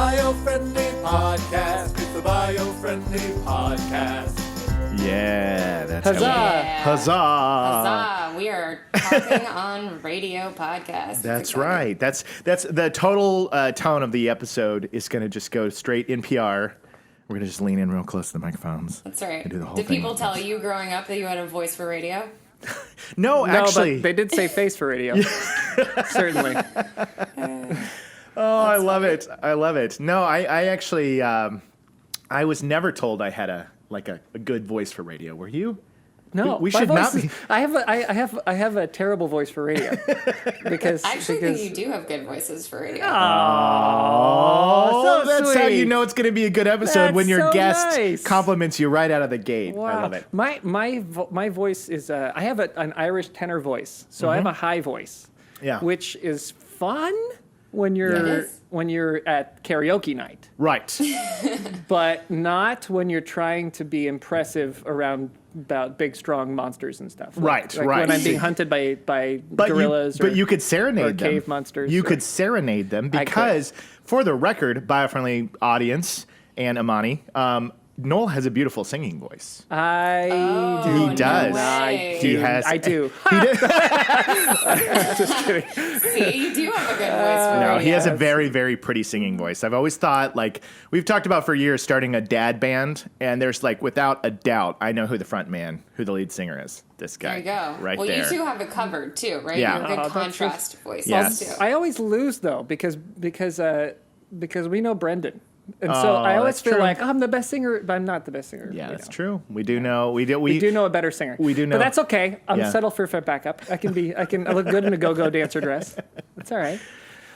Biofriendly Podcast. It's the Biofriendly Podcast. Yeah, that's Huzzah! Huzzah! Huzzah! We are talking on radio podcast. That's right. That's the total tone of the episode is going to just go straight NPR. We're going to just lean in real close to the microphones. That's right. And do the whole Did thing people like tell this. you growing up that you had a voice for radio? No, actually. but they did say face for radio. Certainly. Oh, I love it. I love it. No, I actually, I was never told I had a good voice for radio. Were you? No, we my should not voice be. is- I have a terrible voice for radio because I actually think you do have good voices for radio. Oh, so that's how you sweet. know it's going to be a good episode That's when your so guest nice. compliments you right out of the gate. Wow. I love it. My voice is I have an Irish tenor voice, so I have a high voice, Yeah. which is fun when Yeah, it you're is. when you're at karaoke night, Right. but not when you're trying to be impressive around about big strong monsters and stuff. Right, like right. When I'm being hunted by But gorillas you or could serenade or them. cave monsters You or- could serenade them I could. because, for the record, Biofriendly audience and Imani, Noel has a beautiful singing voice. I Oh, do. He does. way. He has. I do. He did. Just kidding. See, you do have a good voice for No, radio. he has a very, very pretty singing voice. I've always thought, we've talked about for years starting a dad band, and there's, without a doubt, I know who the lead singer is. This guy. There you go. Right well, there. you two have it covered too, right? Yeah. You have good Oh, that's contrast voices Yes. too. I always lose though because we know Brendan, and so I always that's feel true. like I'm the best singer, but I'm not the best singer. Yeah, you that's know. true. We do know. We We do know a better singer. We do know. but that's okay. I'm Yeah. settled for backup. I look good in a go-go dancer dress. It's all right.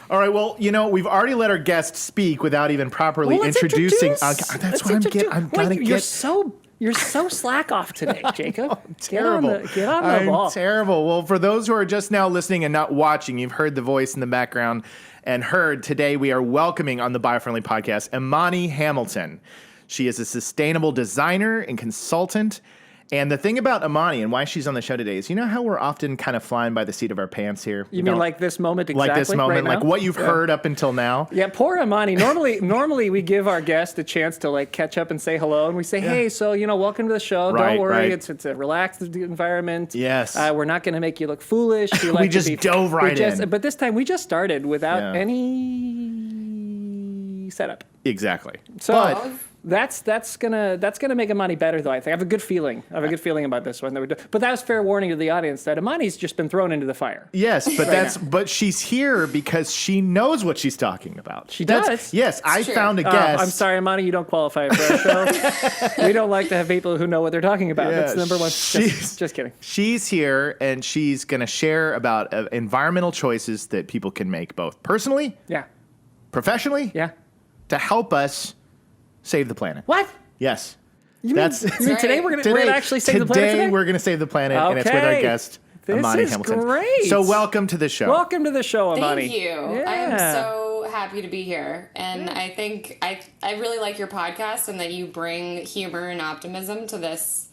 All right. Well, we've already let our guest speak without even properly Well, let's introducing. introduce. That's Let's why introduce. I'm gonna Wait, get. You're so slack off today, Jacob. Terrible. Get on the I'm ball. terrible. Well, for those who are just now listening and not watching, you've heard the voice in the background and heard today we are welcoming on the Biofriendly Podcast Imani Hamilton. She is a sustainable designer and consultant. And the thing about Imani and why she's on the show today is, how we're often kind of flying by the seat of our pants here? You mean like this moment exactly? Like this moment, right like now? what you've heard up until now? Yeah, poor Imani. Normally we give our guest a chance to catch up and say hello, and we say, "Hey, so welcome to the show. Right, Don't worry, right. it's a relaxed environment. Yes. We're not going to make you look foolish. We, like We to just be, dove we right just- in. But this time we just started without Yeah. any setup. Exactly. So But that's gonna make Imani better, though. I think I have a good feeling. I have a good feeling about this one. But that was fair warning to the audience that Imani's just been thrown into the fire. yes, but now. but she's here because she knows what she's talking about. She That's- does? Yes, I true. found a guest. I'm sorry, Imani, you don't qualify for our show. We don't like to have people who know what they're talking about. Yeah, That's number one. she's- Just kidding. She's here and she's going to share about environmental choices that people can make both personally, Yeah. professionally, Yeah. to help us save the planet. What? Yes. You That's mean, you mean today we're gonna actually save the planet today? we're going to save the planet, and it's with our Okay. guest, This Imani is Hamilton. great. So welcome to the show. Welcome to the show, Imani. Thank you. Yeah. I am so happy to be here. And I think I really like your podcast and that you bring humor and optimism to this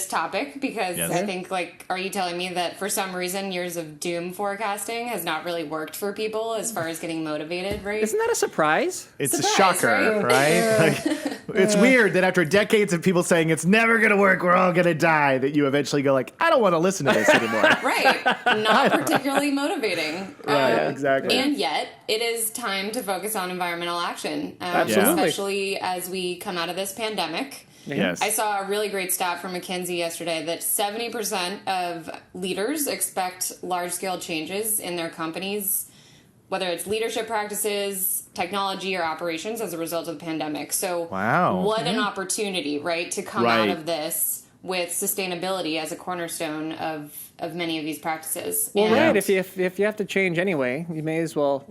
topic because Yes. I think are you telling me that for some reason years of doom forecasting has not really worked for people as far as getting motivated, right? Isn't that a surprise? It's Surprise, a shocker, right? It's weird that after decades of people saying it's never going to work, we're all going to die, that you eventually go I don't want to listen to this anymore. Right. Not particularly motivating. Right, exactly. And yet, it is time to focus on environmental action, Absolutely. especially as we come out of this pandemic. Yes. I saw a really great stat from McKinsey yesterday that 70% of leaders expect large-scale changes in their companies, whether it's leadership practices, technology, or operations as a result of the pandemic. So Wow. what an opportunity, right, to come Right. out of this with sustainability as a cornerstone of many of these practices. Well, And- right. If you have to change anyway, you may as well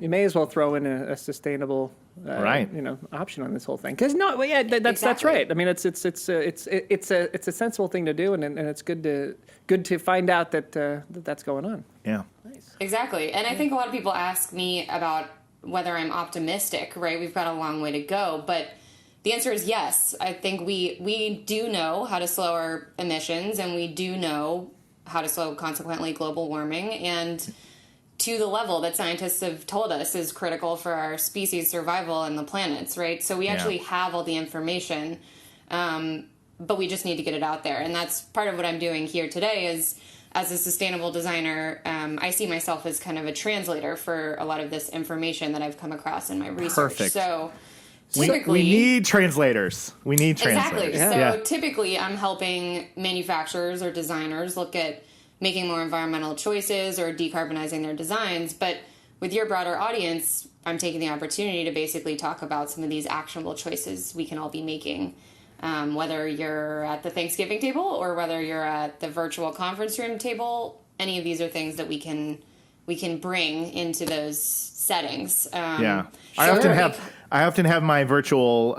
throw in a sustainable Right. option on this whole thing. Because that's Exactly. right. I mean, it's a sensible thing to do, and it's good to find out that that's going on. Yeah. Exactly. And I think a lot of people ask me about whether I'm optimistic, right? We've got a long way to go, but the answer is yes. I think we do know how to slow our emissions, and we do know how to slow, consequently, global warming. And to the level that scientists have told us is critical for our species survival and the planet's, right? So we actually have all the information, but we just need to get it out there. And that's part of what I'm doing here today is, as a sustainable designer, I see myself as kind of a translator for a lot of this information that I've come across in my research. Perfect. So we need translators. We need translators. Exactly. So typically I'm helping manufacturers or designers look at making more environmental choices or decarbonizing their designs. But with your broader audience, I'm taking the opportunity to basically talk about some of these actionable choices we can all be making. Whether you're at the Thanksgiving table or whether you're at the virtual conference room table, any of these are things that we can bring into those settings. I often have my virtual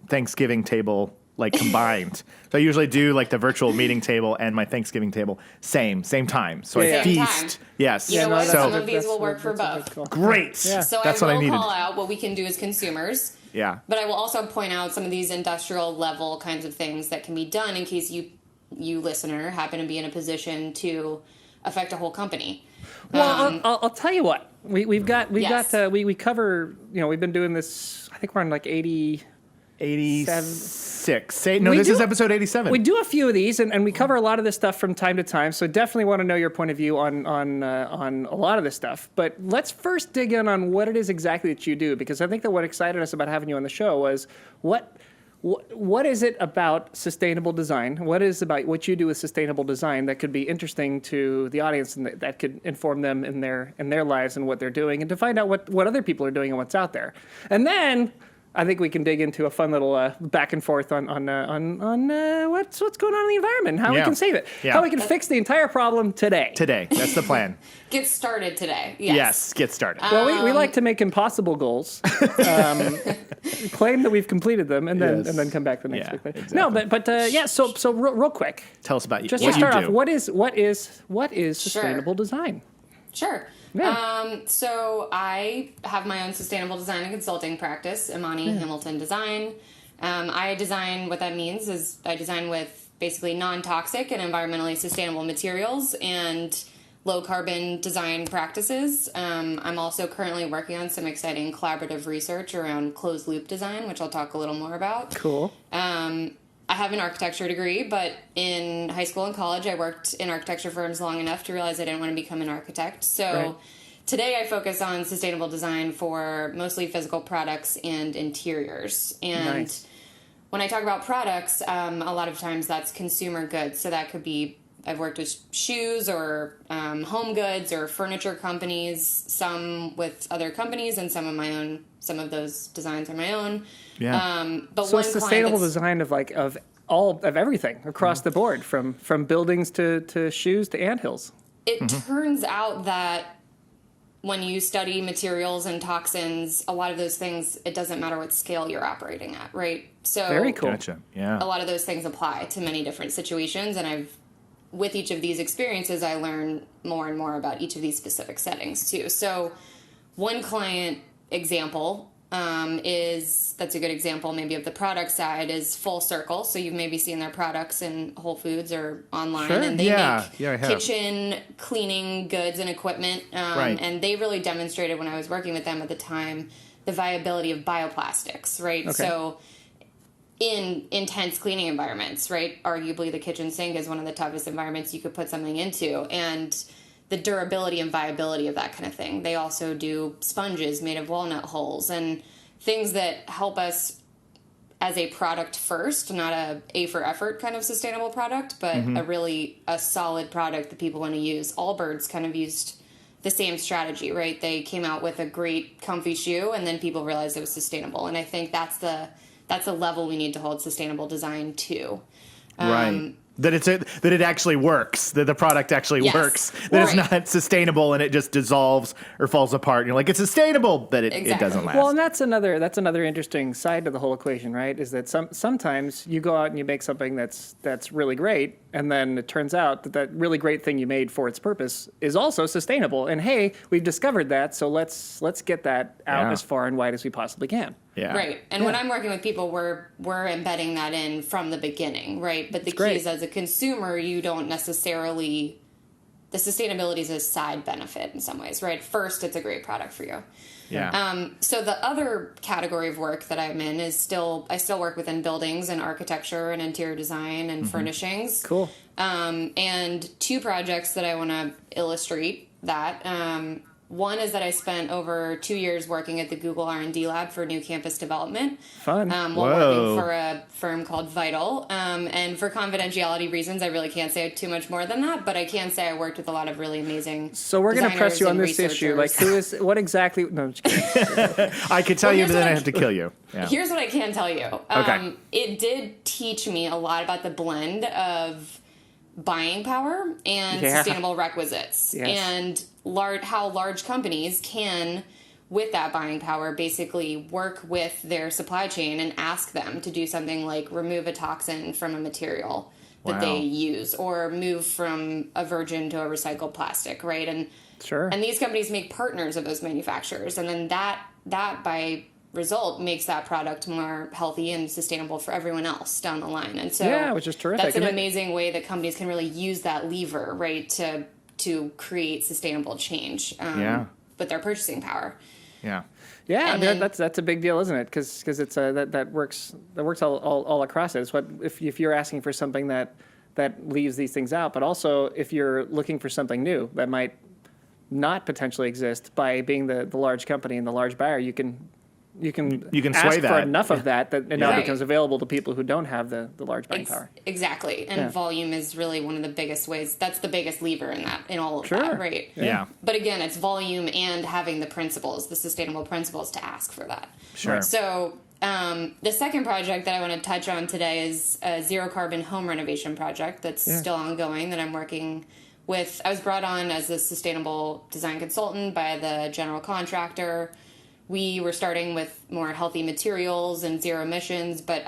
Thanksgiving table like combined. So I usually do like the virtual meeting table and my Thanksgiving table same time. So I feast. Yes. You know what? Some of these will work for both. Cool. Great. Yeah. So that's I what I will needed. call out what we can do as consumers. Yeah. But I will also point out some of these industrial level kinds of things that can be done in case you listener happen to be in a position to affect a whole company. Well, I'll tell you what. We cover, we've been doing this, I think we're on like 86. This is episode 87. We do a few of these, and we cover a lot of this stuff from time to time. So definitely want to know your point of view on a lot of this stuff. But let's first dig in on what it is exactly that you do, because I think that what excited us about having you on the show was what is it about sustainable design? What is about what you do with sustainable design that could be interesting to the audience and that could inform them in their lives and what they're doing, and to find out what other people are doing and what's out there, and then I think we can dig into a fun little back and forth on what's going on in the environment, how we can save it, how we can fix the entire problem today. That's the plan. Get started today. Yes, get started. Well, we like to make impossible goals, claim that we've completed them, and then come back the next week. Exactly. No, but So real quick, tell us about you. Just what to start you off, what is sustainable design? Sure. Yeah. So I have my own sustainable design and consulting practice, Imani Hamilton Design. I design, what that means is I design with basically non-toxic and environmentally sustainable materials and low-carbon design practices. I'm also currently working on some exciting collaborative research around closed-loop design, which I'll talk a little more about. Cool. I have an architecture degree, but in high school and college, I worked in architecture firms long enough to realize I didn't want to become an architect. So today I focus on sustainable design for mostly physical products and interiors. And when I talk about products, a lot of times that's consumer goods. So that could be, I've worked with shoes or home goods or furniture companies, some with other companies and some of my own. Some of those designs are my own. Yeah. But so one it's sustainable design of everything across the board, from buildings to shoes to anthills. It turns out that when you study materials and toxins, a lot of those things, it doesn't matter what scale you're operating at, right? So very cool. Gotcha. Yeah. A lot of those things apply to many different situations, and with each of these experiences, I learn more and more about each of these specific settings too. So one client example that's a good example maybe of the product side is Full Circle. So you've maybe seen their products in Whole Foods or online. Sure. And they make I have. kitchen cleaning goods and equipment. And they really demonstrated when I was working with them at the time the viability of bioplastics, right? Okay. So in intense cleaning environments, right? Arguably the kitchen sink is one of the toughest environments you could put something into. And the durability and viability of that kind of thing. They also do sponges made of walnut hulls and things that help us as a product first, not a for effort kind of sustainable product, but a solid product that people want to use. Allbirds kind of used the same strategy, right? They came out with a great comfy shoe and then people realized it was sustainable. And I think that's the level we need to hold sustainable design to. Right. That it actually works, that the product actually works, that it's not sustainable and it just dissolves or falls apart. And you're like, it's sustainable, but it doesn't last. Well, and that's another interesting side to the whole equation, right? Is that sometimes you go out and you make something that's really great, and then it turns out that really great thing you made for its purpose is also sustainable. And hey, we've discovered that, so let's get that out as far and wide as we possibly can. Yeah. Right. And when I'm working with people, we're embedding that in from the beginning, right? But the key is as a consumer, you don't necessarily, the sustainability is a side benefit in some ways, right? First, it's a great product for you. Yeah. So the other category of work that I'm in is I still work within buildings and architecture and interior design and furnishings. Cool. And 2 projects that I want to illustrate that. One is that I spent over 2 years working at the Google R&D lab for new campus development. Fun. While working for a firm called Vital. And for confidentiality reasons, I really can't say too much more than that, but I can say I worked with a lot of really amazing So we're going to press you on this researchers. issue. Like, what exactly? No, I'm just kidding. I could tell you, here's but then what I I- have to kill you. Yeah. Here's what I can tell you. Okay. It did teach me a lot about the blend of buying power and sustainable requisites. Yes. And how large companies can, with that buying power, basically work with their supply chain and ask them to do something like remove a toxin from a material that they use, or move from a virgin to a recycled plastic, right? And Sure. and these companies make partners of those manufacturers, and then that by result makes that product more healthy and sustainable for everyone else down the line. And so Yeah, which is terrific. That's an And amazing way that companies can really use that lever, right, to create sustainable change with their purchasing power. Yeah. Yeah, And then- that's a big deal, isn't it? Because it's that works all across it. It's what if you're asking for something that leaves these things out, but also if you're looking for something new that might not potentially exist, by being the large company and the large buyer, you can ask sway for that. enough of that it now Right. becomes available to people who don't have the large buying power. Exactly. And Yeah. volume is really one of the biggest ways. That's the biggest lever in all of Sure. that, right? Yeah. But again, it's volume and having the sustainable principles to ask for that. Sure. So the second project that I want to touch on today is a zero carbon home renovation project that's still ongoing that I'm working with. I was brought on as a sustainable design consultant by the general contractor. We were starting with more healthy materials and zero emissions, but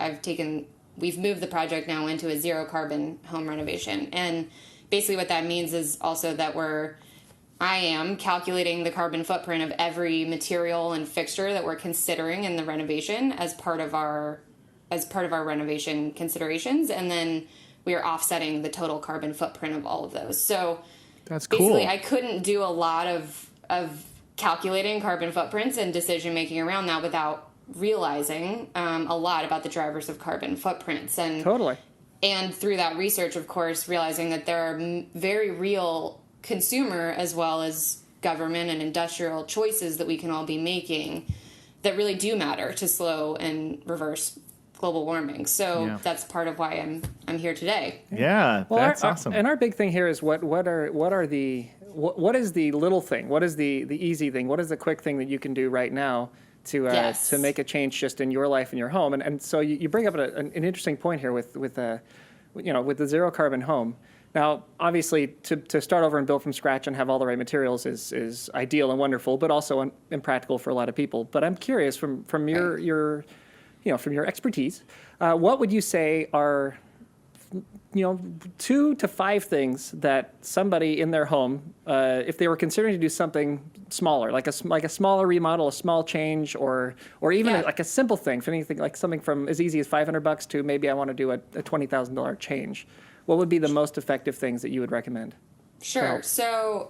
we've moved the project now into a zero carbon home renovation. And basically what that means is also that I am calculating the carbon footprint of every material and fixture that we're considering in the renovation as part of our renovation considerations, and then we are offsetting the total carbon footprint of all of those. So That's cool. basically I couldn't do a lot of calculating carbon footprints and decision making around that without realizing a lot about the drivers of carbon footprints. And Totally. And through that research, of course, realizing that there are very real consumer as well as government and industrial choices that we can all be making that really do matter to slow and reverse global warming. So that's part of why I'm here today. Yeah, Well, that's awesome. And our big thing here is what is the little thing? What is the easy thing? What is the quick thing that you can do right now to make a change just in your life and your home? And so you bring up an interesting point here with the zero carbon home. Now, obviously, to start over and build from scratch and have all the right materials is ideal and wonderful, but also impractical for a lot of people. But I'm curious from your from your expertise, what would you say are 2 to 5 things that somebody in their home, if they were considering to do something smaller, like a smaller remodel, a small change, or even like a simple thing, for anything like something from as easy as $500 to maybe I want to do a $20,000 change, what would be the most effective things that you would recommend? Sure. So,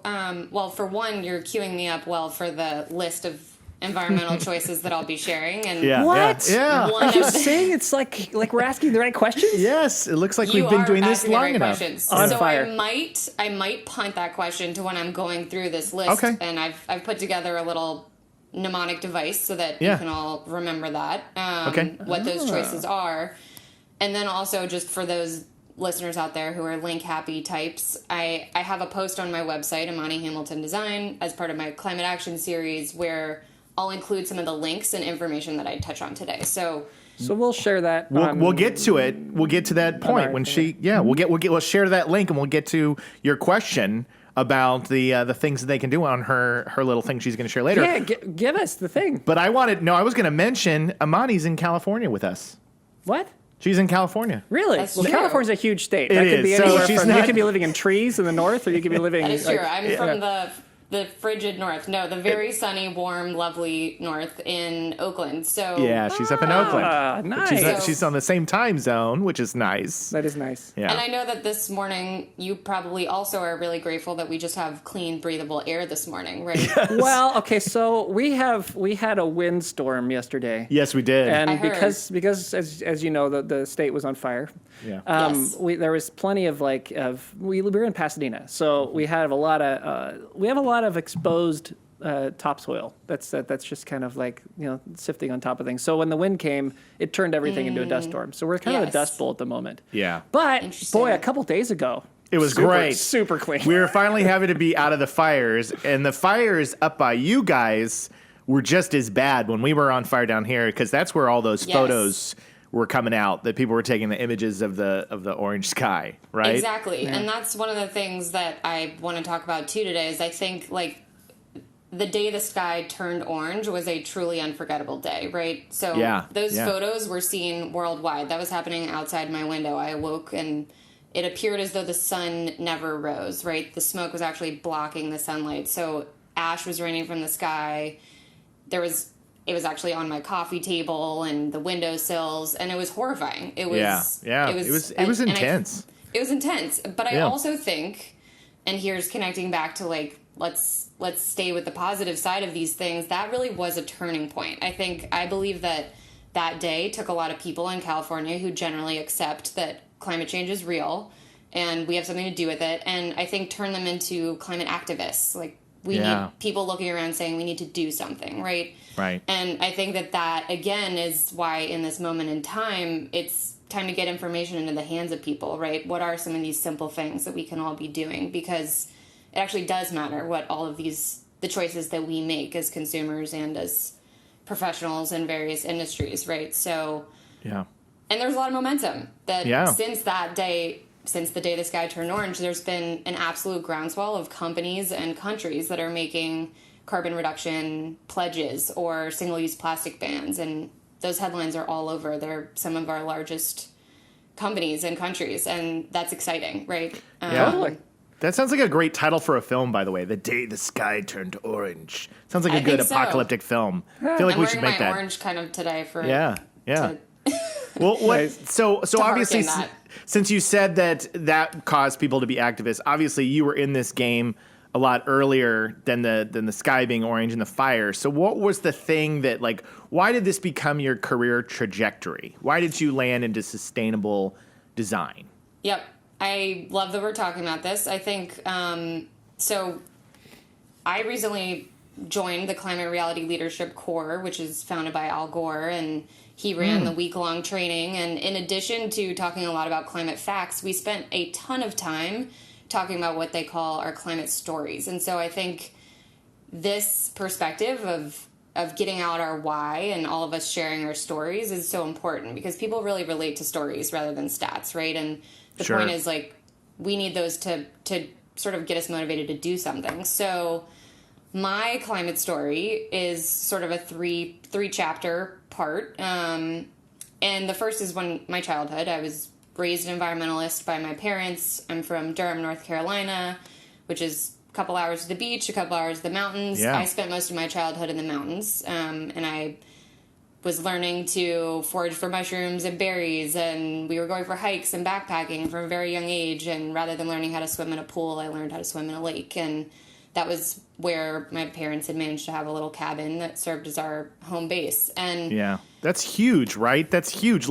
well, for one, you're queuing me up well for the list of environmental choices that I'll be sharing. And What? Yeah. one Are you of the- saying it's like we're asking the right questions? Yes, it looks like You we've been are doing this asking the long right enough. questions. On so fire. I might punt that question to when I'm going through this list. Okay. And I've put together a little mnemonic device so that Yeah. you can all remember that. Okay. What those choices are. And then also just for those listeners out there who are link happy types, I have a post on my website, Imani Hamilton Design, as part of my climate action series where I'll include some of the links and information that I touch on today. So we'll share that. We'll get to it. We'll get to that point when we'll share that link and we'll get to your question about the things that they can do on her little thing she's going to share later. Yeah, give us the thing. But I was going to mention Imani's in California with us. What? She's in California. Really? That's Well, true. California's a huge state. It That could be is. So anywhere she's from you not- could be living in trees in the north, or you could be living. that is true. I'm from the frigid north. No, the very sunny, warm, lovely north in Oakland. So Yeah, she's up in Oakland. Nice. She's on the same time zone, which is nice. That is nice. Yeah. And I know that this morning you probably also are really grateful that we just have clean, breathable air this morning, right? Well, okay, so we had a windstorm yesterday. Yes, we did. And I heard. because as you know, the state was on fire. Yeah. Yes. There was plenty of we were in Pasadena, so we have a lot of exposed topsoil. That's just kind of like, sifting on top of things. So when the wind came, it turned everything into a dust storm. So we're kind of a Yes. dust bowl at the moment. Yeah. But Interesting. boy, a couple days ago, It was great. super clean. We were finally having to be out of the fires, and the fires up by you guys were just as bad when we were on fire down here, because that's where all those Yes. photos were coming out, that people were taking the images of the orange sky, right? Exactly. And that's one of the things that I want to talk about too today is I think the day the sky turned orange was a truly unforgettable day, right? So those photos were seen worldwide. That was happening outside my window. I awoke and it appeared as though the sun never rose, right? The smoke was actually blocking the sunlight. So ash was raining from the sky. It was actually on my coffee table and the windowsills, and it was horrifying. It was It was intense. It was intense, but I Yeah. also think, and here's connecting back to let's stay with the positive side of these things. That really was a turning point. I believe that day took a lot of people in California who generally accept that climate change is real and we have something to do with it, and I think turn them into climate activists. We need people looking around saying we need to do something, right? Right. And I think that again is why in this moment in time, it's time to get information into the hands of people, right? What are some of these simple things that we can all be doing? Because it actually does matter what all of the choices that we make as consumers and as professionals in various industries, right? So, Yeah. and there's a lot of momentum that since the day the sky turned orange, there's been an absolute groundswell of companies and countries that are making carbon reduction pledges or single-use plastic bans, and those headlines are all over. They're some of our largest companies and countries, and that's exciting, right? Totally. That sounds like a great title for a film, by the way. The Day the Sky Turned Orange. Sounds like a I good think so. apocalyptic film. I feel like I'm we should wearing make my that. orange kind of today for Yeah. to- Well, what? Nice. So obviously, hearken that. since you said that caused people to be activists, obviously you were in this game a lot earlier than the sky being orange and the fire. So what was the thing that, why did this become your career trajectory? Why did you land into sustainable design? Yep. I love that we're talking about this. I think, so I recently joined the Climate Reality Leadership Corps, which is founded by Al Gore, and he ran the week-long training. And in addition to talking a lot about climate facts, we spent a ton of time talking about what they call our climate stories. And so I think this perspective of getting out our why and all of us sharing our stories is so important because people really relate to stories rather than stats, right? And the Sure. point is, we need those to sort of get us motivated to do something. So my climate story is sort of a three chapter part. And the first is my childhood. I was raised an environmentalist by my parents. I'm from Durham, North Carolina, which is a couple hours to the beach, a couple hours to the mountains. Yeah. I spent most of my childhood in the mountains. And I was learning to forage for mushrooms and berries, and we were going for hikes and backpacking from a very young age. And rather than learning how to swim in a pool, I learned how to swim in a lake. And that was where my parents had managed to have a little cabin that served as our home base. And Yeah, that's huge, right? That's huge.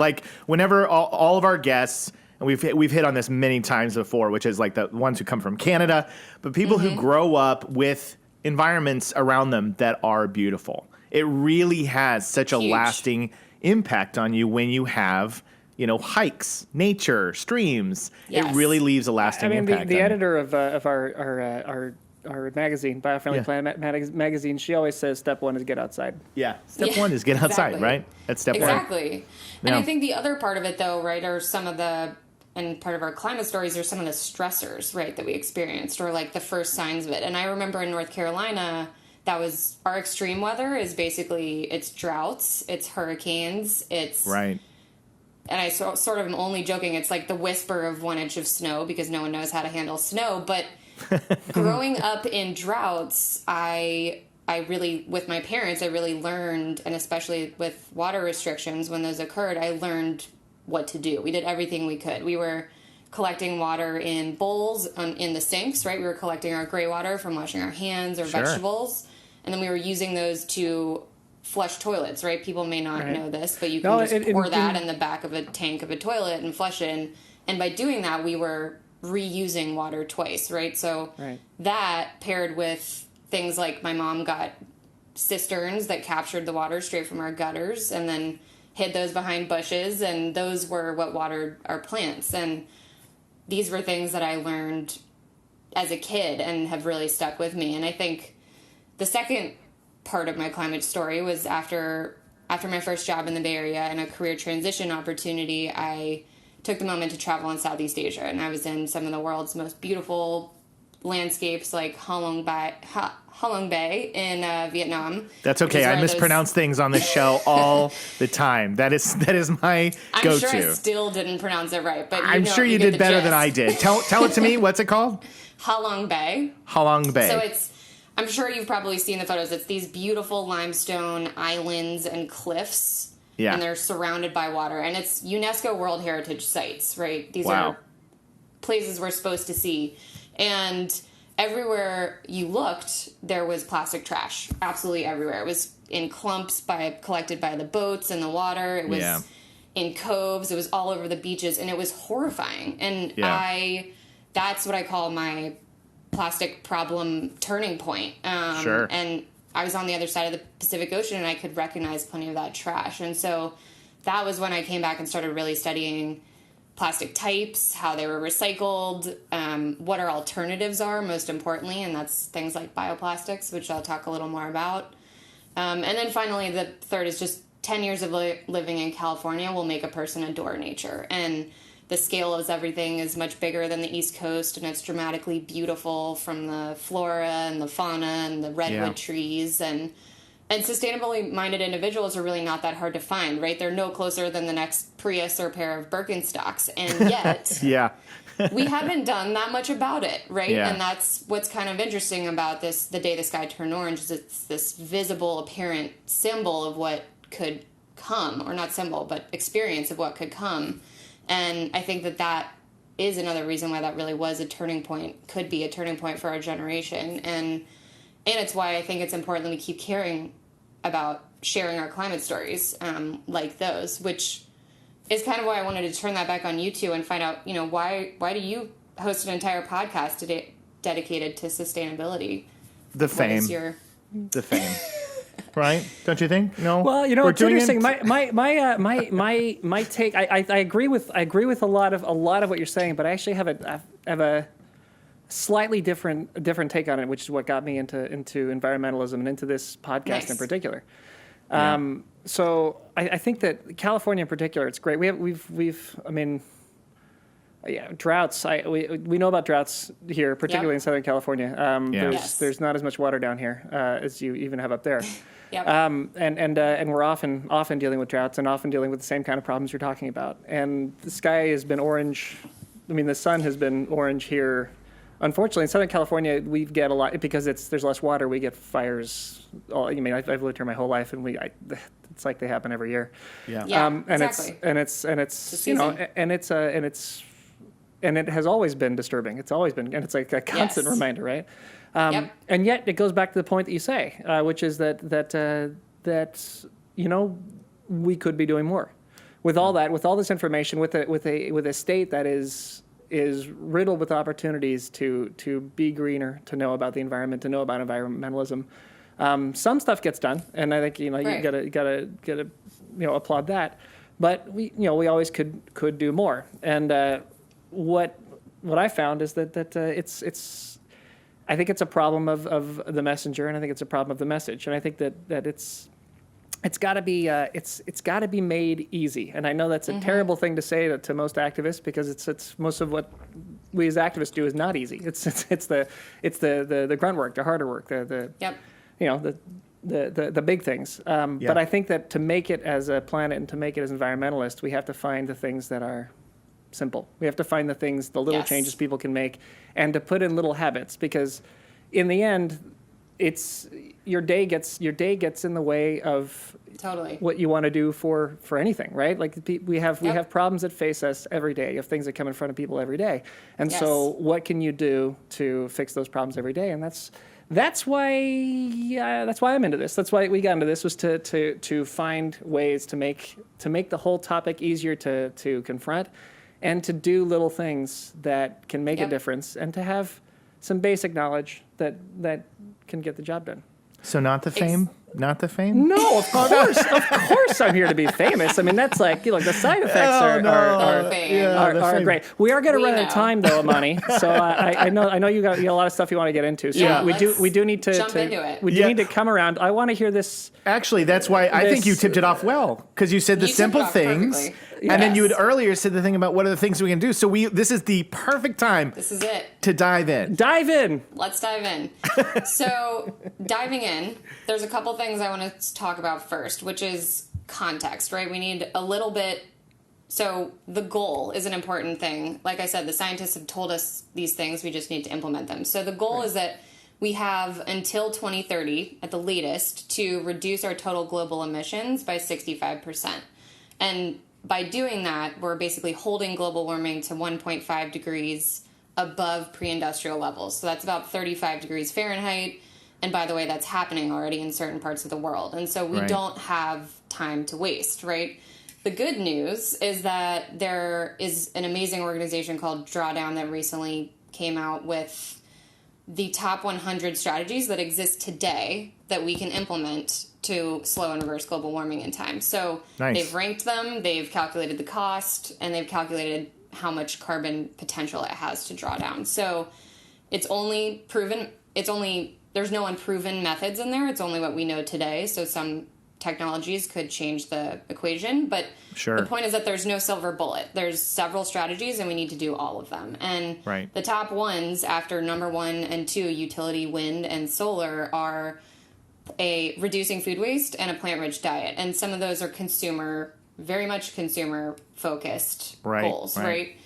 Whenever all of our guests, and we've hit on this many times before, which is the ones who come from Canada, but people who grow up with environments around them that are beautiful. It really has such a Huge. lasting impact on you when you have, hikes, nature, streams. Yes. It really leaves a lasting impact. The on editor of our magazine, Biofriendly Planet magazine, she always says step one is get outside. You. Yeah. Step one is get outside, exactly. right? That's step one. Exactly. And Yeah. I think the other part of it, though, right, are some of and part of our climate stories are some of the stressors, right, that we experienced, or the first signs of it. And I remember in North Carolina, that was our extreme weather is basically it's droughts, it's hurricanes, it's Right. and I sort of am only joking. It's like the whisper of 1 inch of snow because no one knows how to handle snow. But growing up in droughts, I really, with my parents, I really learned, and especially with water restrictions, when those occurred, I learned what to do. We did everything we could. We were collecting water in bowls in the sinks, right? We were collecting our gray water from washing our hands or vegetables, and then we were using those to flush toilets, right? People may not know this, but you can pour that in the back of a tank of a toilet and flush it. And by doing that, we were reusing water twice, right? So that paired with things like my mom got cisterns that captured the water straight from our gutters and then hid those behind bushes, and those were what watered our plants. And these were things that I learned as a kid and have really stuck with me. And I think the second part of my climate story was after my first job in the Bay Area and a career transition opportunity, I took the moment to travel in Southeast Asia, and I was in some of the world's most beautiful landscapes like Ha Long Bay in Vietnam. That's okay. I mispronounce things on this show all the time. That is my go-to. I'm sure I still didn't pronounce it right, but I'm sure you did better than I did. Tell it to me. What's it called? Ha Long Bay. Ha Long Bay. So I'm sure you've probably seen the photos. It's these beautiful limestone islands and cliffs. Yeah. And they're surrounded by water. And it's UNESCO World Heritage Sites, right? These are places we're supposed to see. And everywhere you looked, there was plastic trash. Absolutely everywhere. It was in clumps collected by the boats and the water. It was in coves. It was all over the beaches. And it was horrifying. And that's what I call my plastic problem turning point. Sure. And I was on the other side of the Pacific Ocean, and I could recognize plenty of that trash. And so that was when I came back and started really studying plastic types, how they were recycled, what our alternatives are, most importantly, and that's things like bioplastics, which I'll talk a little more about. And then finally, the third is just 10 years of living in California will make a person adore nature. And the scale of everything is much bigger than the East Coast, and it's dramatically beautiful from the flora and the fauna and the redwood trees. And sustainably minded individuals are really not that hard to find, right? They're no closer than the next Prius or pair of Birkenstocks. And yet, we haven't done that much about it, right? Yeah. And that's what's kind of interesting about this, The Day the Sky Turned Orange, is it's this visible, apparent symbol of what could come, or not symbol, but experience of what could come. And I think that is another reason why that really was a turning point, could be a turning point for our generation. And it's why I think it's important that we keep caring about sharing our climate stories like those, which is kind of why I wanted to turn that back on you two and find out, why do you host an entire podcast today dedicated to sustainability? The fame. Right? Don't you think? No. Well, it's interesting. My take. I agree with a lot of what you're saying, but I actually have a slightly different take on it, which is what got me into environmentalism and into this podcast in particular. So I think that California in particular, it's great. Droughts. We know about droughts here, particularly in Southern California. There's not as much water down here as you even have up there. And we're often dealing with droughts and often dealing with the same kind of problems you're talking about. And the sky has been orange. The sun has been orange here. Unfortunately, in Southern California, we get a lot because there's less water. We get fires. I've lived here my whole life, and it's like they happen every year. Exactly. And it has always been disturbing. It's always been, and it's like a constant reminder, right? And yet it goes back to the point that you say, which is that we could be doing more with all that, with all this information, with a state that is riddled with opportunities to be greener, to know about the environment, to know about environmentalism. Some stuff gets done, and I think you gotta applaud that. But we always could do more. And what I found is that it's I think it's a problem of the messenger, and I think it's a problem of the message, and I think that it's got to be made easy. And I know that's a terrible thing to say to most activists, because it's most of what we as activists do is not easy. It's the grunt work, the harder work, the big things. But I think that to make it as a planet and to make it as environmentalists, we have to find the things that are simple. We have to find the things, the little Yes. changes people can make, and to put in little habits, because in the end, it's your day gets in the way of Totally. what you want to do for anything, right? Like we have problems that face us every day. You have things that come in front of people every day, and Yes. so what can you do to fix those problems every day? And that's why I'm into this. That's why we got into this, was to find ways to make the whole topic easier to confront, and to do little things that can make a Yep. difference, and to have some basic knowledge that can get the job done. So not the fame? Not the fame? No, of course I'm here to be famous. I mean, that's like, the side effects are The fame. are great. We are going to We run out know. of time, though, Imani. So I know you got a lot of stuff you want to get into. So Yeah, we do need to jump into it. We do need to come around. I want to hear this. Actually, that's why I think you tipped it off well, because you said the You tipped simple it off things, perfectly. and then you had Yes. earlier said the thing about what are the things we can do. So this is the perfect time This is it. to dive in. Dive in. Let's dive in. So, diving in, there's a couple things I want to talk about first, which is context, right? We need a little bit. So, the goal is an important thing. Like I said, the scientists have told us these things, we just need to implement them. So, the goal is that we have until 2030 at the latest to reduce our total global emissions by 65%. And by doing that, we're basically holding global warming to 1.5 degrees above pre-industrial levels. So that's about 35 degrees Fahrenheit. And by the way, that's happening already in certain parts of the world. And so we Right. don't have time to waste, right? The good news is that there is an amazing organization called Drawdown that recently came out with the top 100 strategies that exist today that we can implement to slow and reverse global warming in time. So Nice. they've ranked them, they've calculated the cost, and they've calculated how much carbon potential it has to draw down. So there's no unproven methods in there. It's only what we know today. So some technologies could change the equation, but Sure. the point is that there's no silver bullet. There's several strategies and we need to do all of them. And Right. the top ones after number 1 and 2, utility, wind, and solar, are reducing food waste and a plant-rich diet. And some of those are very much consumer focused goals, right?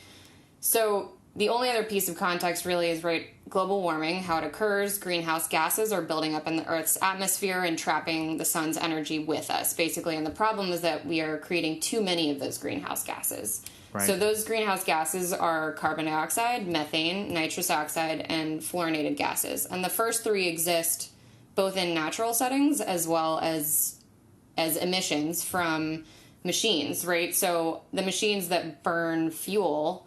So the only other piece of context really is, global warming, how it occurs. Greenhouse gases are building up in the Earth's atmosphere and trapping the sun's energy with us, basically. And the problem is that we are creating too many of those greenhouse gases. Right. So those greenhouse gases are carbon dioxide, methane, nitrous oxide, and fluorinated gases. And the first 3 exist both in natural settings as well as emissions from machines, right? So the machines that burn fuel,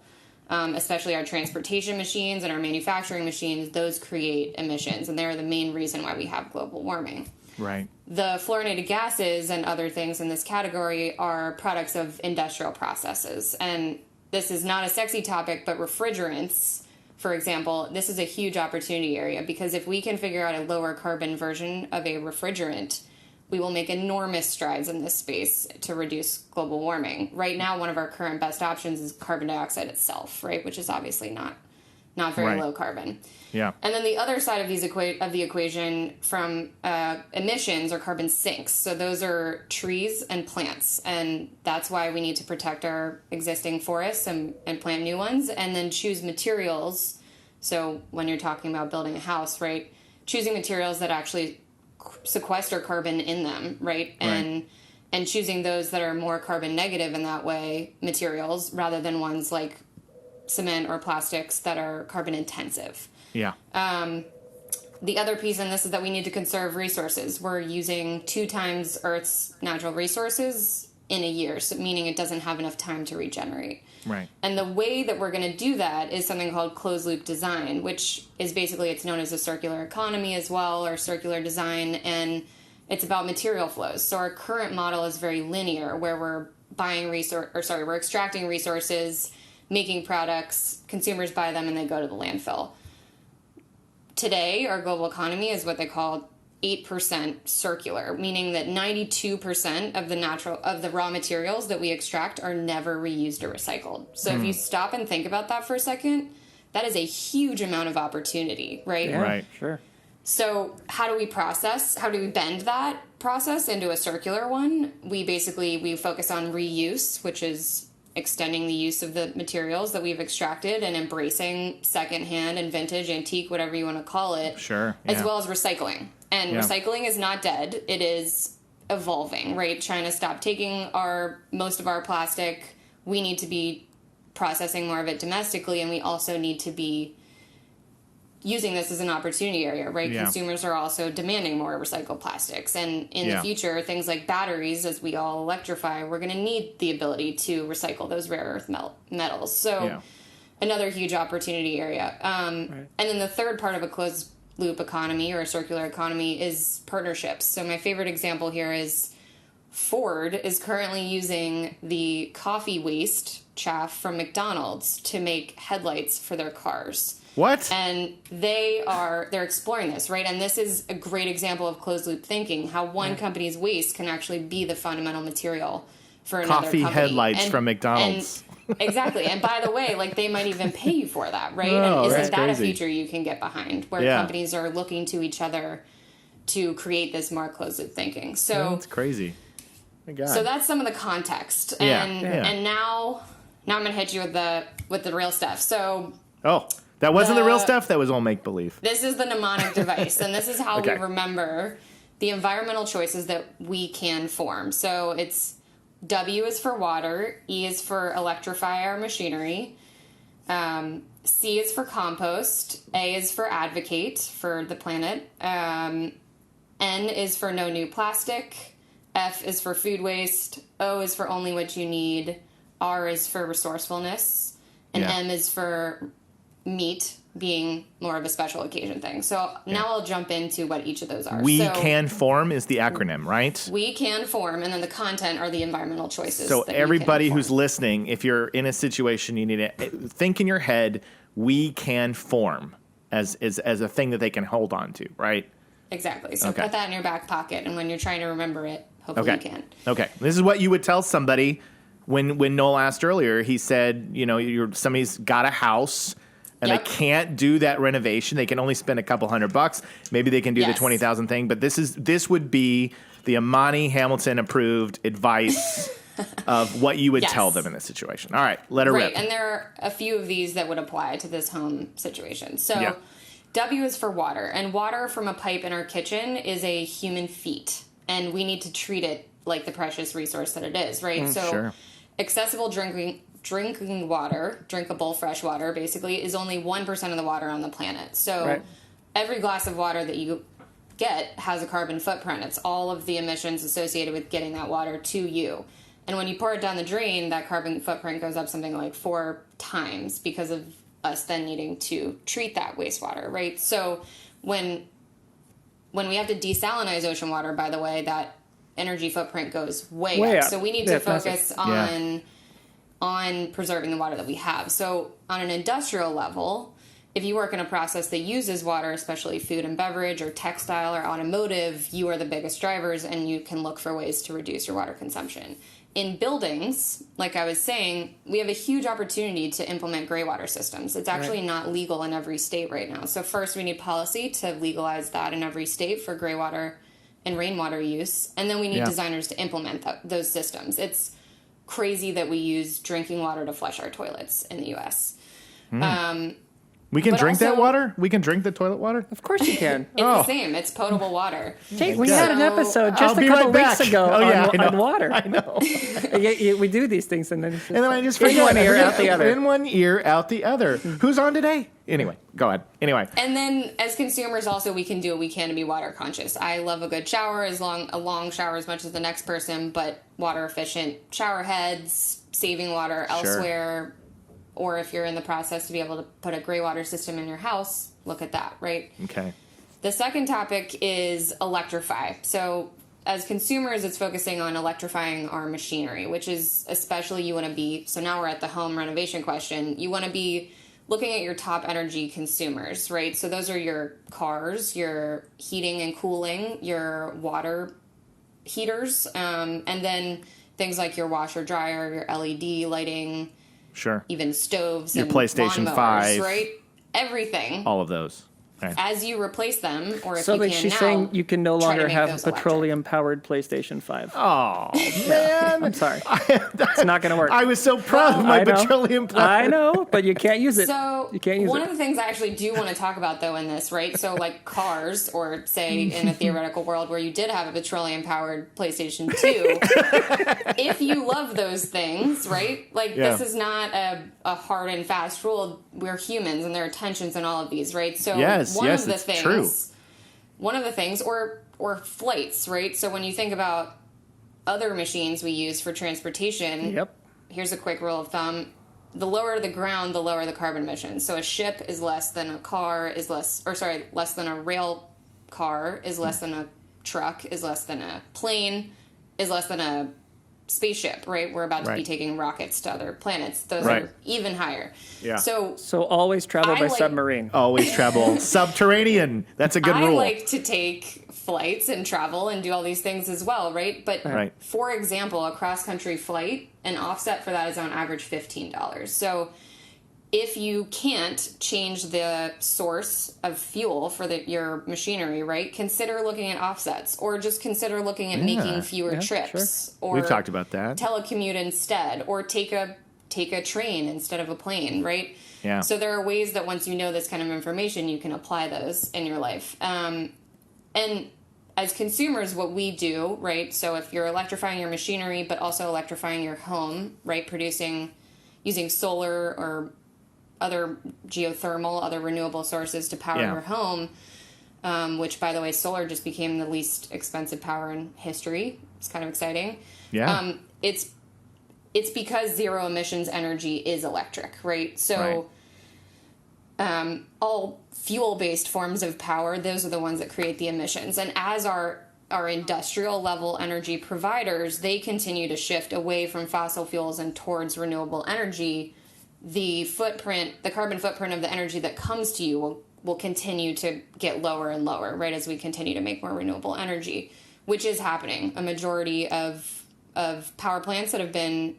especially our transportation machines and our manufacturing machines, those create emissions, and they're the main reason why we have global warming. Right. The fluorinated gases and other things in this category are products of industrial processes. And this is not a sexy topic, but refrigerants, for example, this is a huge opportunity area, because if we can figure out a lower carbon version of a refrigerant, we will make enormous strides in this space to reduce global warming. Right now, one of our current best options is carbon dioxide itself, right, which is obviously not very Right. low carbon. Yeah. And then the other side of the equation from emissions are carbon sinks. So those are trees and plants, and that's why we need to protect our existing forests and plant new ones, and then choose materials. So when you're talking about building a house, right, choosing materials that actually sequester carbon in them, right? And choosing those that are more carbon negative in that way, materials, rather than ones like cement or plastics that are carbon intensive. Yeah. The other piece in this is that we need to conserve resources. We're using 2 times Earth's natural resources in a year, so meaning it doesn't have enough time to regenerate. Right. And the way that we're going to do that is something called closed loop design, which is basically, it's known as a circular economy as well, or circular design, and it's about material flows. So our current model is very linear, where we're we're extracting resources, making products, consumers buy them, and they go to the landfill. Today, our global economy is what they call 8% circular, meaning that 92% of the raw materials that we extract are never reused or recycled. So if you stop and think about that for a second, that is a huge amount of opportunity, right? Yeah, Right. Sure. So how do we bend that process into a circular one? We focus on reuse, which is extending the use of the materials that we've extracted and embracing secondhand and vintage, antique, whatever you want to call it. Sure. As well as recycling. And Yeah. recycling is not dead. It is evolving, right? China stopped taking most of our plastic. We need to be processing more of it domestically, and we also need to be using this as an opportunity area, right? Yeah. Consumers are also demanding more recycled plastics. And in Yeah. the future, things like batteries, as we all electrify, we're going to need the ability to recycle those rare earth metals. So Yeah. another huge opportunity area. And then the third part of a closed loop economy or a circular economy is partnerships. So my favorite example here is Ford is currently using the coffee waste chaff from McDonald's to make headlights for their cars. What? And they're exploring this, right? And this is a great example of closed loop thinking, how one company's waste can actually be the fundamental material for another Coffee company. headlights from McDonald's. Exactly. And by the way, like, they might even pay you for that, right? Oh, and that's isn't that crazy. a future you can get behind, where Yeah. companies are looking to each other to create this more closed loop thinking? So That's crazy. My God. so that's some of the context. Yeah, And yeah. and now I'm gonna hit you with the real stuff. So Oh, that wasn't the real The- stuff? That was all make believe. this is the mnemonic device, and this is how Okay. we remember the environmental choices that we can form. So it's W is for water, E is for electrify our machinery, C is for compost, A is for advocate for the planet, N is for no new plastic, F is for food waste, O is for only what you need, R is for resourcefulness, and Yeah. M is for meat being more of a special occasion thing. So now I'll jump into what each of those are. We So can form is the acronym, right? we can form, and then the content are the environmental choices. So that we can everybody form. who's listening, if you're in a situation you need to think in your head, we can form as a thing that they can hold on to, right? Exactly. So Okay. put that in your back pocket, and when you're trying to remember it, hopefully Okay. you can. Okay. This is what you would tell somebody when Noel asked earlier. He said, somebody's got a house and Yep. they can't do that renovation. They can only spend a couple $100. Maybe they can do the Yes. 20,000 thing, but this would be the Imani Hamilton approved advice of what you would Yes. tell them in this situation. All right, let her Right, rip. and there are a few of these that would apply to this home situation. So Yeah. W is for water, and water from a pipe in our kitchen is a human feat, and we need to treat it like the precious resource that it is, right? So sure. accessible drinking water, drinkable fresh water, basically, is only 1% of the water on the planet. So Right. every glass of water that you get has a carbon footprint. It's all of the emissions associated with getting that water to you. And when you pour it down the drain, that carbon footprint goes up something like 4 times because of us then needing to treat that wastewater, right? So when we have to desalinize ocean water, by the way, that energy footprint goes way Way up. up. So we need Yeah, to focus massive. on preserving the water that we have. So on an industrial level, if you work in a process that uses water, especially food and beverage or textile or automotive, you are the biggest drivers and you can look for ways to reduce your water consumption. In buildings, like I was saying, we have a huge opportunity to implement gray water systems. It's actually not legal in every state right now. So first we need policy to legalize that in every state for gray water and rainwater use. And then we need Yeah. designers to implement those systems. It's crazy that we use drinking water to flush our toilets in the U.S. We can but drink that also- water? We can drink the toilet water? Of course you can. It's the same. It's potable water. Jake, we had an So- episode just I'll a be couple right weeks back. ago Oh, yeah, I know. on water. I know. We do these things, and then it's just And then I just in forget. one ear, I forget. out the other. In one ear, out the other. Who's on today? Anyway, go ahead. Anyway. And then as consumers also, we can do what we can to be water conscious. I love a good shower, a long shower as much as the next person, but water efficient shower heads, saving water elsewhere, or if you're in the process to be able to put a gray water system in your house, look at that, right? Okay. The second topic is electrify. So as consumers, it's focusing on electrifying our machinery, which is especially you want to be, so now we're at the home renovation question, you want to be looking at your top energy consumers, right? So those are your cars, your heating and cooling, your water heaters, and then things like your washer, dryer, your LED lighting, Sure. even stoves, Your and PlayStation lawnmowers, 5. right? Everything. All of those. as you replace them, or if So you like can she's now, saying you can no try to longer make have a those electric. petroleum-powered PlayStation 5. Oh, man. I'm sorry. It's not going to work. I was so proud of my I know. petroleum power. I know, but you can't use it. So you can't use one it. of the things I actually do want to talk about though in this, right? So like cars, or say in a theoretical world where you did have a petroleum powered PlayStation 2, if you love those things, right? Like Yeah. this is not a hard and fast rule. We're humans and there are tensions in all of these, right? So Yes, one yes, of the it's things true. One of the things, or flights, right? So when you think about other machines we use for transportation, Yep. here's a quick rule of thumb. The lower the ground, the lower the carbon emissions. So a ship is less than a car, less than a rail car, is less than a truck, is less than a plane, is less than a spaceship, right? We're about to be Right. taking rockets to other planets. Those Right. are even higher. Yeah. So So always travel I by like- submarine. Always travel subterranean. That's a good I rule. like to take flights and travel and do all these things as well, right? But Right. for example, a cross-country flight, an offset for that is on average $15. So if you can't change the source of fuel for your machinery, right, consider looking at offsets, or just consider looking at making fewer Yeah, trips, or We've talked about that. telecommute instead, or take a train instead of a plane, right? Yeah. So there are ways that once you know this kind of information, you can apply those in your life. And as consumers, what we do, right? So if you're electrifying your machinery, but also electrifying your home, right? Using solar or other geothermal, other renewable sources to power Yeah. your home, which, by the way, solar just became the least expensive power in history. It's kind of exciting. Yeah. It's because zero emissions energy is electric, right? So all fuel-based forms of power, those are the ones that create the emissions. And as our industrial level energy providers, they continue to shift away from fossil fuels and towards renewable energy, the carbon footprint of the energy that comes to you will continue to get lower and lower, right, as we continue to make more renewable energy, which is happening. A majority of power plants that have been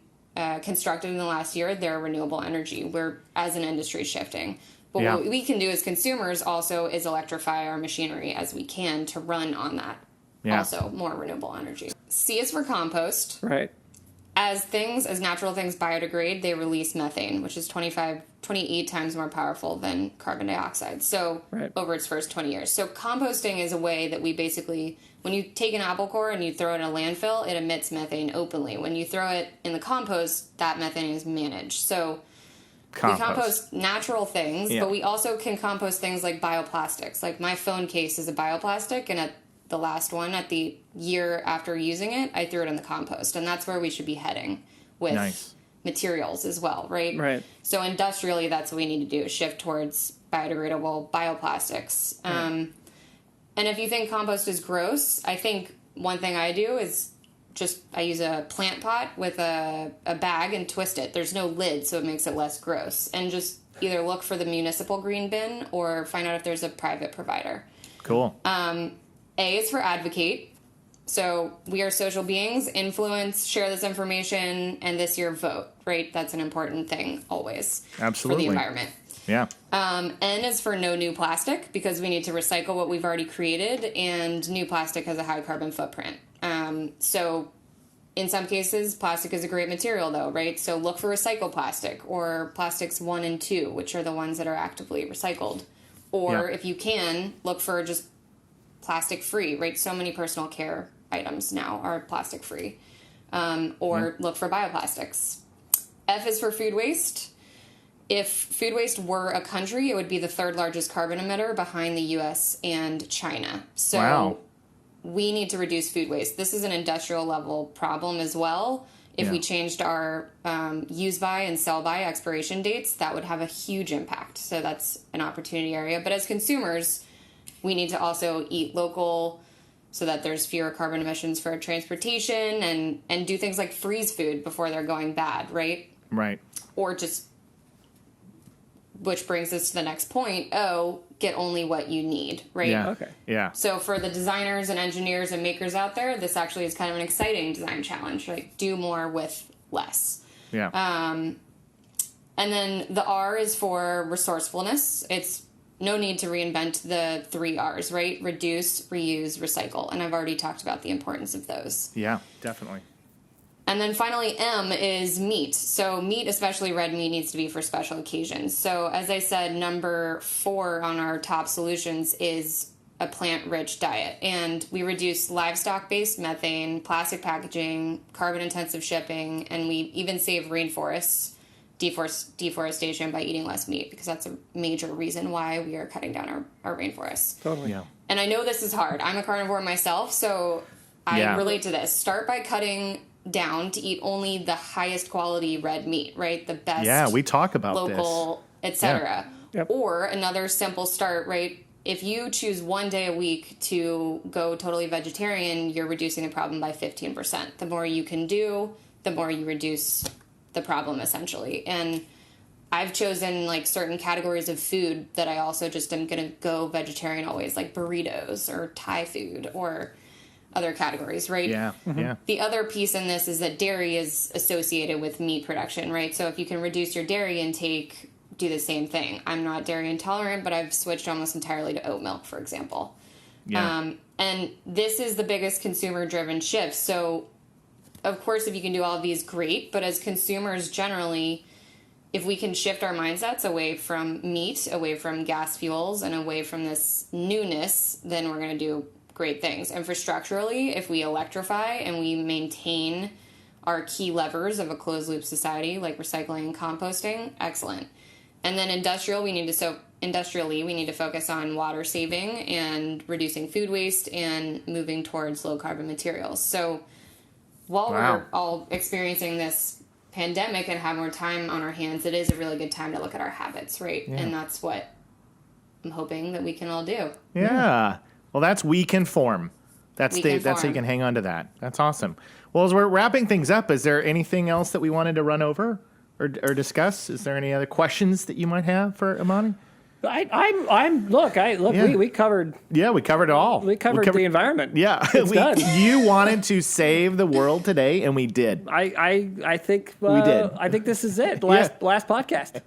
constructed in the last year, they're renewable energy. We're, as an industry, shifting. But Yeah. what we can do as consumers also is electrify our machinery as we can to run on that. Yeah. Also, more renewable energy. C is for compost. Right. As natural things biodegrade, they release methane, which is 28 times more powerful than carbon dioxide. So Right. over its first 20 years. So composting is a way that we basically, when you take an apple core and you throw it in a landfill, it emits methane openly. When you throw it in the compost, that methane is managed. So we compost natural things, Yeah. but we also can compost things like bioplastics. Like my phone case is a bioplastic, and at the last one, at the year after using it, I threw it in the compost. And that's where we should be heading with Nice. materials as well, right? Right. So industrially, that's what we need to do, shift towards biodegradable bioplastics. And if you think compost is gross, I think one thing I do is I use a plant pot with a bag and twist it. There's no lid, so it makes it less gross. And just either look for the municipal green bin or find out if there's a private provider. Cool. A is for advocate. So we are social beings, influence, share this information, and this year vote, right? That's an important thing always Absolutely. for the environment. Yeah. N is for no new plastic, because we need to recycle what we've already created, and new plastic has a high carbon footprint. So in some cases, plastic is a great material though, right? So look for recycled plastic, or plastics 1 and 2, which are the ones that are actively recycled. Or if you can, look for just plastic free, right? So many personal care items now are plastic free. Or look for bioplastics. F is for food waste. If food waste were a country, it would be the third largest carbon emitter behind the US and China. So Wow. we need to reduce food waste. This is an industrial level problem as well. If we changed our use by and sell by expiration dates, that would have a huge impact. So that's an opportunity area. But as consumers, we need to also eat local so that there's fewer carbon emissions for transportation, and do things like freeze food before they're going bad, right? Right. Or just, which brings us to the next point, get only what you need, right? Yeah. Okay. Yeah. So for the designers and engineers and makers out there, this actually is kind of an exciting design challenge, like do more with less. Yeah. And then the R is for resourcefulness. It's no need to reinvent the 3 R's, right? Reduce, reuse, recycle. And I've already talked about the importance of those. Yeah, definitely. And then finally, M is meat. So meat, especially red meat, needs to be for special occasions. So as I said, number 4 on our top solutions is a plant-rich diet. And we reduce livestock-based methane, plastic packaging, carbon-intensive shipping, and we even save rainforests, deforestation by eating less meat, because that's a major reason why we are cutting down our rainforests. Totally. Yeah. And I know this is hard. I'm a carnivore myself, so I Yeah. relate to this. Start by cutting down to eat only the highest quality red meat, right? The best. Yeah, we talk about local, etc. Yep. Or another simple start, right? If you choose one day a week to go totally vegetarian, you're reducing the problem by 15%. The more you can do, the more you reduce the problem, essentially. And I've chosen like certain categories of food that I also just am going to go vegetarian always, like burritos or Thai food or other categories, right? Yeah, yeah. The other piece in this is that dairy is associated with meat production, right? So if you can reduce your dairy intake, do the same thing. I'm not dairy intolerant, but I've switched almost entirely to oat milk, for example. Yeah. And this is the biggest consumer-driven shift. So, of course, if you can do all of these, great. But as consumers generally, if we can shift our mindsets away from meat, away from gas fuels, and away from this newness, then we're going to do great things. Infrastructurally, if we electrify and we maintain our key levers of a closed-loop society, like recycling and composting, excellent. And then industrially, we need to focus on water saving and reducing food waste and moving towards low-carbon materials. So while we're all experiencing this pandemic and have more time on our hands, it is a really good time to look at our habits, right? Yeah. And that's what I'm hoping that we can all do. Yeah. Well, that's We Can Form. That's how you can hang on to that. That's awesome. Well, as we're wrapping things up, is there anything else that we wanted to run over or discuss? Is there any other questions that you might have for Imani? We covered. Yeah, we covered it all. We covered the environment. Yeah, it's done. You wanted to save the world today, and we did. I think we did. I think this is it. Last podcast.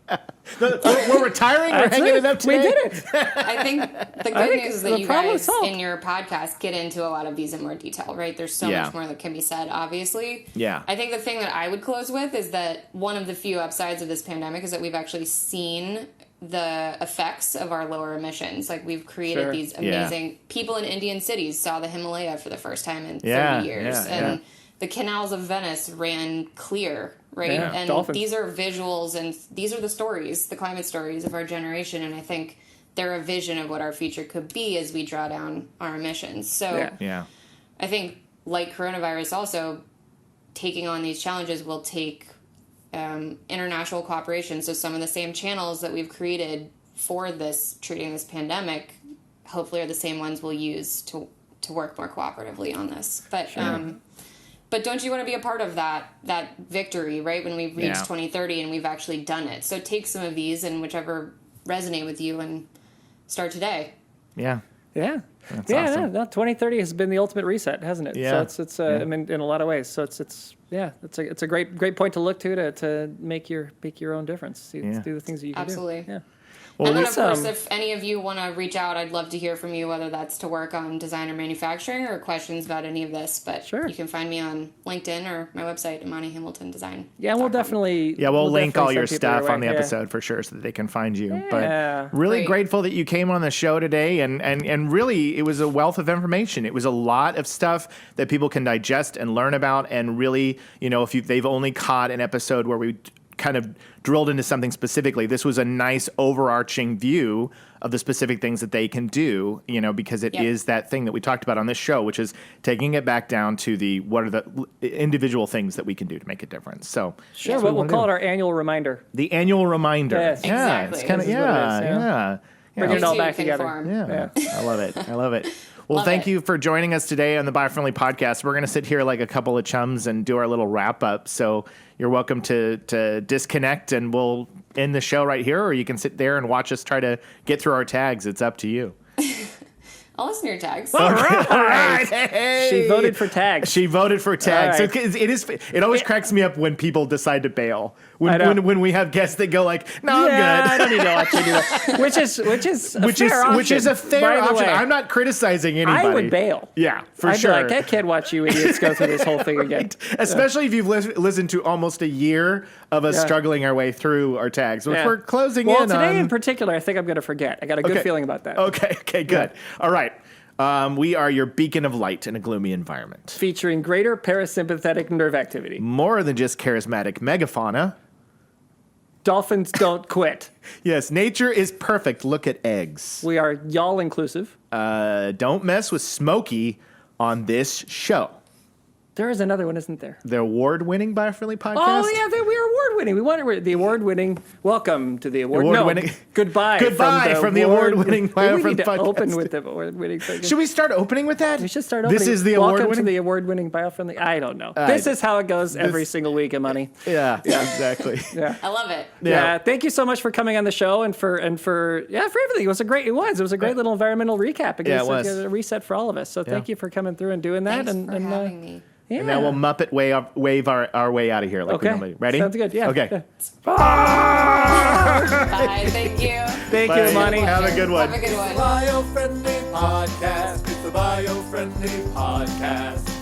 We're retiring. We're hanging it up today. We did it. I think the good news is that you guys solved. in your podcast get into a lot of these in more detail, right? There's so much more that can be said, obviously. Yeah. I think the thing that I would close with is that one of the few upsides of this pandemic is that we've actually seen the effects of our lower emissions. Like, we've created these amazing people in Indian cities saw the Himalaya for the first time in 30 years. And the canals of Venice ran clear, right? Yeah, and dolphins. These are visuals, and these are the stories, the climate stories of our generation. And I think they're a vision of what our future could be as we draw down our emissions. So I think, like coronavirus, also taking on these challenges will take international cooperation. So some of the same channels that we've created for treating this pandemic, hopefully are the same ones we'll use to work more cooperatively on this. But but don't you want to be a part of that victory, right? When we've reached 2030 and we've actually done it. So take some of these and whichever resonate with you and start today. Yeah. Yeah. That's awesome. No, 2030 has been the ultimate reset, hasn't it? Yeah. So it's I mean, in a lot of ways. So it's a great point to look to make your own difference. Do the things that you can Absolutely. do. Yeah. Well, and then, of course, if any of you want to reach out, I'd love to hear from you, whether that's to work on design or manufacturing or questions about any of this. But you can find me on LinkedIn or my website, Imani Hamilton Design. Yeah, we'll definitely... Yeah, we'll link all your send people stuff on the way. episode for sure so that they can find you. Yeah. But really grateful that you came on the show today. And really, it was a wealth of information. It was a lot of stuff that people can digest and learn about. And really, if they've only caught an episode where we kind of drilled into something specifically, this was a nice overarching view of the specific things that they can do, because it is that thing that we talked about on this show, which is taking it back down to what are the individual things that we can do to make a difference. So sure, we'll call it our annual reminder. The annual reminder. Yes. Yeah, exactly. it's kind of, Bringing it all back together. Conform. I love it. Well, thank you for joining us today on the Biofriendly Podcast. We're going to sit here like a couple of chums and do our little wrap up. So you're welcome to disconnect, and we'll end the show right here, or you can sit there and watch us try to get through our tags. It's up to you. I'll listen to your tags. All right. All right. Hey. She voted for tags. She voted for tags. All right. So it always cracks me up when people decide to bail. I know. When we have guests that go like, no, yeah, I'm I good. don't need to watch you do that. Which is a fair option. option. By the way. I'm not criticizing anybody. I would bail. Yeah, for I'd sure. be like, I can't watch you idiots go through this whole thing again. Right. Especially if you've listened to almost a year of us struggling our way through our tags, which Yeah. we're closing Well, in today on. in particular, I think I'm going to forget. I got a good feeling about that. Okay, good. All right. We are your beacon of light in a gloomy environment. Featuring greater parasympathetic nerve activity. More than just charismatic megafauna. Dolphins don't quit. Yes, nature is perfect. Look at eggs. We are y'all inclusive. Don't mess with Smokey on this show. There is another one, isn't there? The award-winning Biofriendly Podcast. Oh, yeah, we are award-winning. We wanted the award-winning. Welcome to the award. Award-winning. Goodbye. Goodbye from the award-winning Maybe we Biofriendly need to Podcast. open with the award-winning thing. Should we start opening with that? We should start opening. This is the Welcome award-winning. to the award-winning Biofriendly. I don't know. This is how it goes every single week, Imani. Yeah, exactly. Yeah. I love it. Yeah. Thank you so much for coming on the show and for everything. It was a great little environmental recap. Yeah, it was. A reset for all of us. So thank you for coming through and doing that. Thanks for having me. Yeah. And now we'll Muppet wave our way out of here. Like we normally. Ready? Sounds good. Yeah. Okay. Yeah. Bye. Thank you. Thank Bye. you, Imani. Have a good one. Have a good one. Biofriendly Podcast. It's the Biofriendly Podcast.